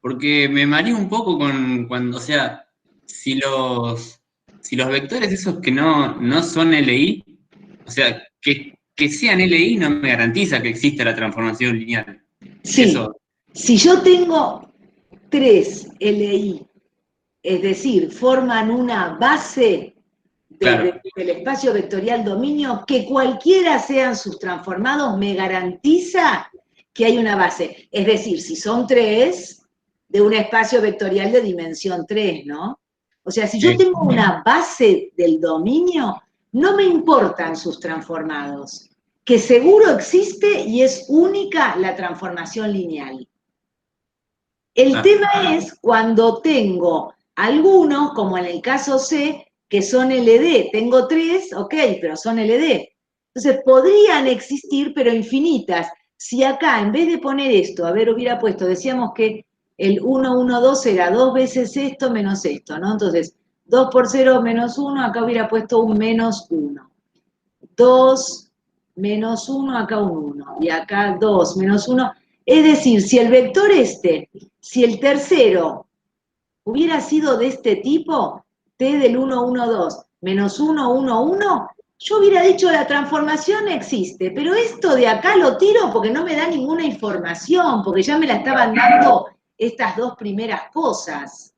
porque me mareo un poco con cuando, o sea, si los vectores esos que no son LI, o sea, que sean LI no me garantiza que exista la transformación lineal. sí. Eso, Si yo tengo 3 LI, es decir, forman una base Claro. del espacio vectorial dominio, que cualquiera sean sus transformados, me garantiza que hay una base. Es decir, si son 3, de un espacio vectorial de dimensión 3, ¿no? O sea, si yo tengo una base del dominio, no me importan sus transformados, que seguro existe y es única la transformación lineal. El tema es cuando tengo algunos, como en el caso C, que son LD. Tengo 3, ok, pero son LD. Entonces, podrían existir, pero infinitas. Si acá, en vez de poner esto, a ver, hubiera puesto, decíamos que el 1, 1, 2 era 2 veces esto menos esto, ¿no? Entonces, 2 por 0 menos 1, acá hubiera puesto un menos 1. 2 menos 1, acá un 1. Y acá 2 menos 1. Es decir, si el vector si el tercero hubiera sido de este tipo, t del 1, 1, 2, menos 1, 1, 1, yo hubiera dicho la transformación existe, pero esto de acá lo tiro porque no me da ninguna información, porque ya me la estaban dando estas dos primeras cosas.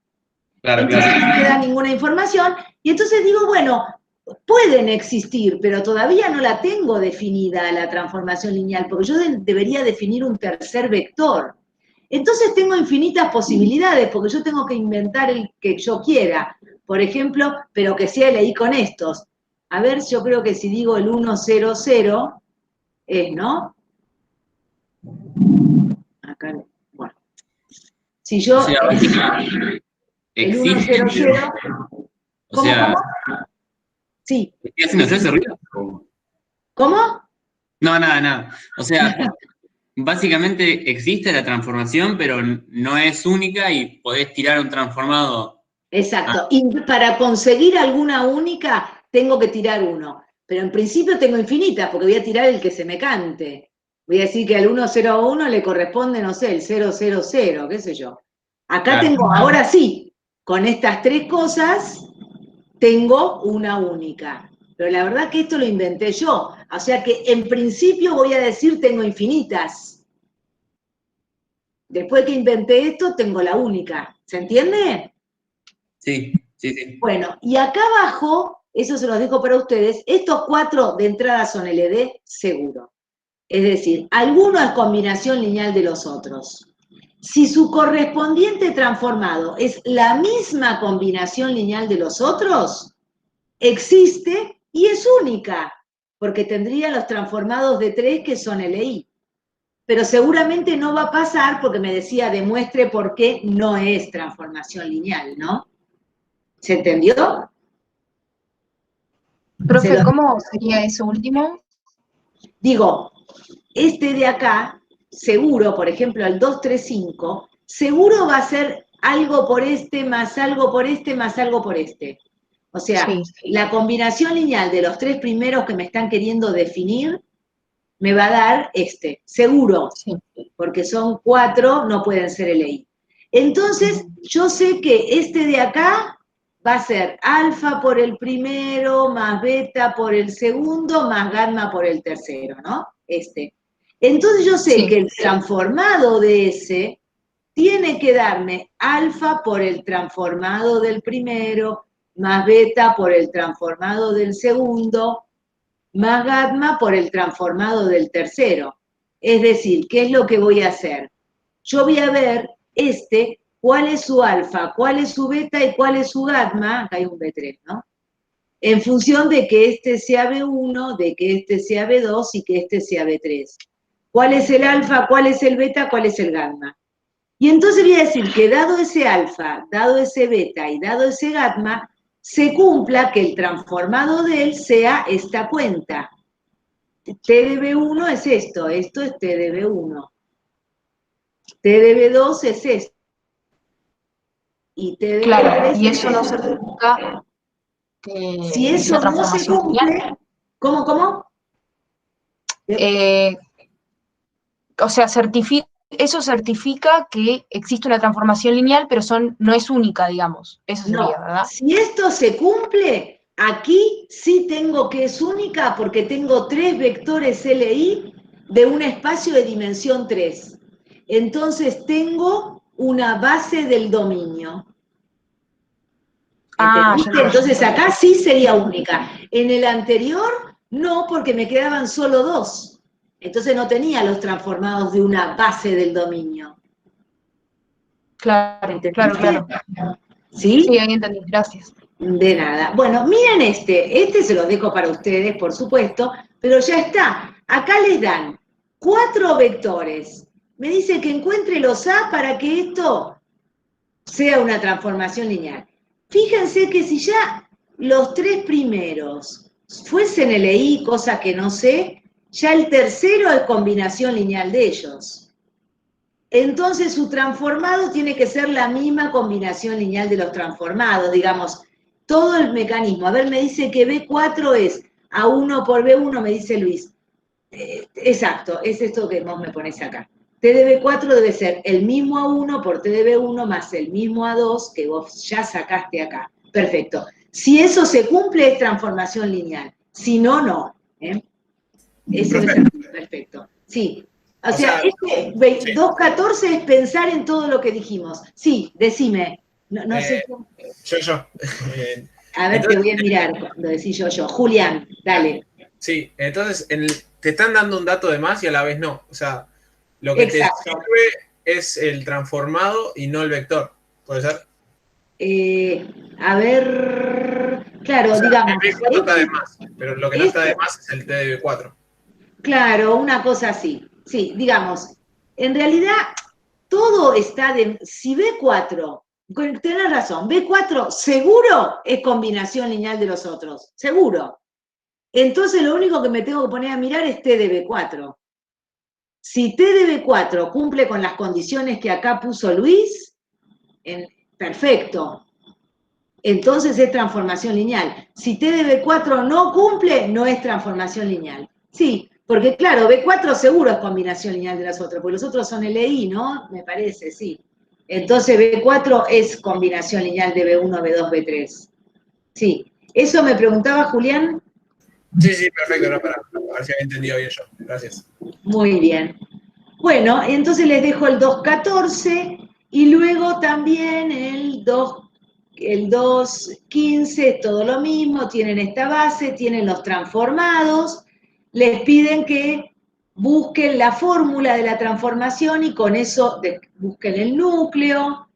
Claro, entonces no me da ninguna información, y entonces digo, bueno, pueden existir, pero todavía no la tengo definida la transformación lineal, porque yo debería definir un tercer vector. Entonces tengo infinitas posibilidades, porque yo tengo que inventar el que yo quiera, por ejemplo, pero que sea LI con estos. A ver, yo creo que si digo el 1, 0, 0, es, ¿no? Acá, bueno. Si yo... O sea, el 1, 0, 0... ¿Cómo? Sí. ¿Estoy haciendo yo ese ruido? ¿Cómo? No, nada. O sea, básicamente existe la transformación, pero no es única y podés tirar un transformado. Exacto. Y para conseguir alguna única, tengo que tirar uno. Pero en principio tengo infinitas, porque voy a tirar el que se me cante. Voy a decir que al 1, 0, 1 le corresponde, no sé, el 0, 0, 0, qué sé yo. Acá tengo, ahora sí, con estas tres cosas, tengo una única. Pero la verdad que esto lo inventé yo. O sea que en principio voy a decir tengo infinitas. Después que inventé esto, tengo la única. ¿Se entiende? Sí. Bueno, y acá abajo, eso se los dejo para ustedes, estos 4 de entrada son LD seguro. Es decir, alguno es combinación lineal de los otros. Si su correspondiente transformado es la misma combinación lineal de los otros, existe y es única, porque tendría los transformados de 3 que son LI. Pero seguramente no va a pasar porque me decía demuestre por qué no es transformación lineal, ¿no? ¿Se entendió? Profe, ¿cómo sería eso último? Digo, este de acá, seguro, por ejemplo, el 235, seguro va a ser algo por este, más algo por este, más algo por este. O sea, Sí. la combinación lineal de los 3 primeros que me están queriendo definir me va a dar este, seguro, Sí. porque son 4, no pueden ser LI. Entonces, yo sé que este de acá va a ser alfa por el primero, más beta por el segundo, más gamma por el tercero, ¿no? Este. Entonces yo sé que el transformado de ese tiene que darme alfa por el transformado del primero, más beta por el transformado del segundo, más gamma por el transformado del tercero. Es decir, ¿qué es lo que voy a hacer? Yo voy a ver cuál es su alfa, cuál es su beta y cuál es su gamma, acá hay un B3, ¿no? En función de que este sea B1, de que este sea B2 y que este sea B3. ¿Cuál es el alfa, cuál es el beta, cuál es el gamma? Y entonces voy a decir que dado ese alfa, dado ese beta y dado ese gamma, se cumpla que el transformado de él sea esta cuenta. T de B1 es esto es T de B1. T de B2 es esto. Y T de Claro, B3 y es eso no esto. certifica que Si es eso una no se transformación cumple, lineal. ¿cómo? O sea, eso certifica que existe una transformación lineal, pero no es única, digamos. Eso sería, No, ¿verdad? si esto se cumple, aquí sí tengo que es única porque tengo 3 vectores LI de un espacio de dimensión 3. Entonces tengo una base del dominio. Ah, ¿Entendiste? ya Entonces acá sí sería única. En el anterior, no, porque me quedaban solo 2. Entonces no tenía los transformados de una base del dominio. Claro, ¿Entendiste? claro. ¿Sí? Sí, ahí entendí, gracias. De nada. Bueno, miren este se lo dejo para ustedes, por supuesto, pero ya está. Acá les dan 4 vectores. Me dice que encuentre los A para que esto sea una transformación lineal. Fíjense que si ya los 3 primeros fuesen LI, cosa que no sé, ya el tercero es combinación lineal de ellos. Entonces su transformado tiene que ser la misma combinación lineal de los transformados, digamos, todo el mecanismo. A ver, me dice que B4 es A1 por B1, me dice Luis. Exacto, es esto que vos me pones acá. T de B4 debe ser el mismo A1 por T de B1 más el mismo A2 que vos ya sacaste acá. Perfecto. Si eso se cumple, es transformación lineal. Si no, no. Eso es perfecto. Sí. O sea, este 2.14 es pensar en todo lo que dijimos. Sí, decime. No sé. Yo. A ver, entonces, te voy a mirar cuando decís yo. Julián, dale. Sí, entonces te están dando un dato de más y a la vez no. O sea, lo que te sirve es el transformado y no el vector. ¿Puede ser? A ver, claro, o sea, digamos. El B4 está de más, pero lo que no está de más es el T de B4. Claro, una cosa así. Sí, digamos, en realidad todo está de... Si B4, tenés razón, B4 seguro es combinación lineal de los otros, seguro. Entonces lo único que me tengo que poner a mirar es T de B4. Si T de B4 cumple con las condiciones que acá puso Luis, perfecto. Entonces es transformación lineal. Si T de B4 no cumple, no es transformación lineal. Sí, porque claro, B4 seguro es combinación lineal de las otras, porque los otros son LI, ¿no? Me parece, sí. Entonces B4 es combinación lineal de B1, B2, B3. Sí. ¿Eso me preguntaba Julián? Sí, perfecto, no, para ver si había entendido bien yo. Gracias. Muy bien. Bueno, entonces les dejo el 2.14 y luego también el 2.15, todo lo mismo, tienen esta base, tienen los transformados, les piden que busquen la fórmula de la transformación y con eso busquen el núcleo.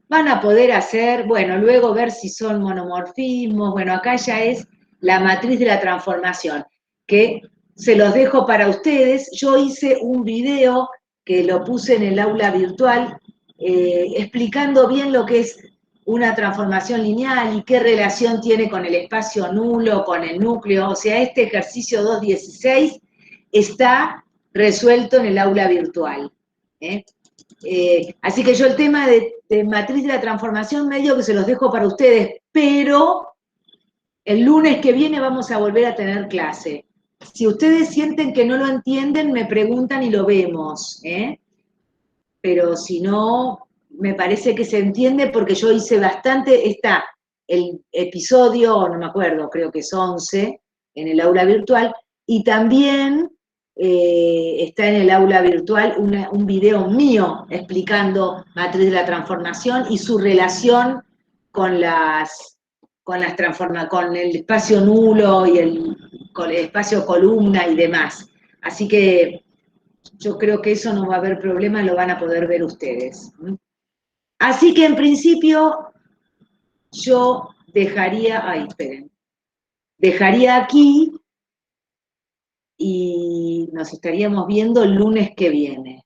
Van a poder hacer, bueno, luego ver si son monomorfismos, bueno, acá ya es la matriz de la transformación, que se los dejo para ustedes. Yo hice un video que lo puse en el aula virtual explicando bien lo que es una transformación lineal y qué relación tiene con el espacio nulo, con el núcleo. O sea, este ejercicio 2.16 está resuelto en el aula virtual. Así que yo el tema de matriz de la transformación medio que se los dejo para ustedes, pero el lunes que viene vamos a volver a tener clase. Si ustedes sienten que no lo entienden, me preguntan y lo vemos, pero si no, me parece que se entiende porque yo hice bastante, está el episodio, no me acuerdo, creo que es 11, en el aula virtual, y también está en el aula virtual un video mío explicando matriz de la transformación y su relación con con el espacio nulo y con el espacio columna y demás. Así que yo creo que eso no va a haber problema, lo van a poder ver ustedes. Así que en principio yo dejaría aquí y nos estaríamos viendo el lunes que viene.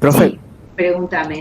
Profe. Sí, pregúntame.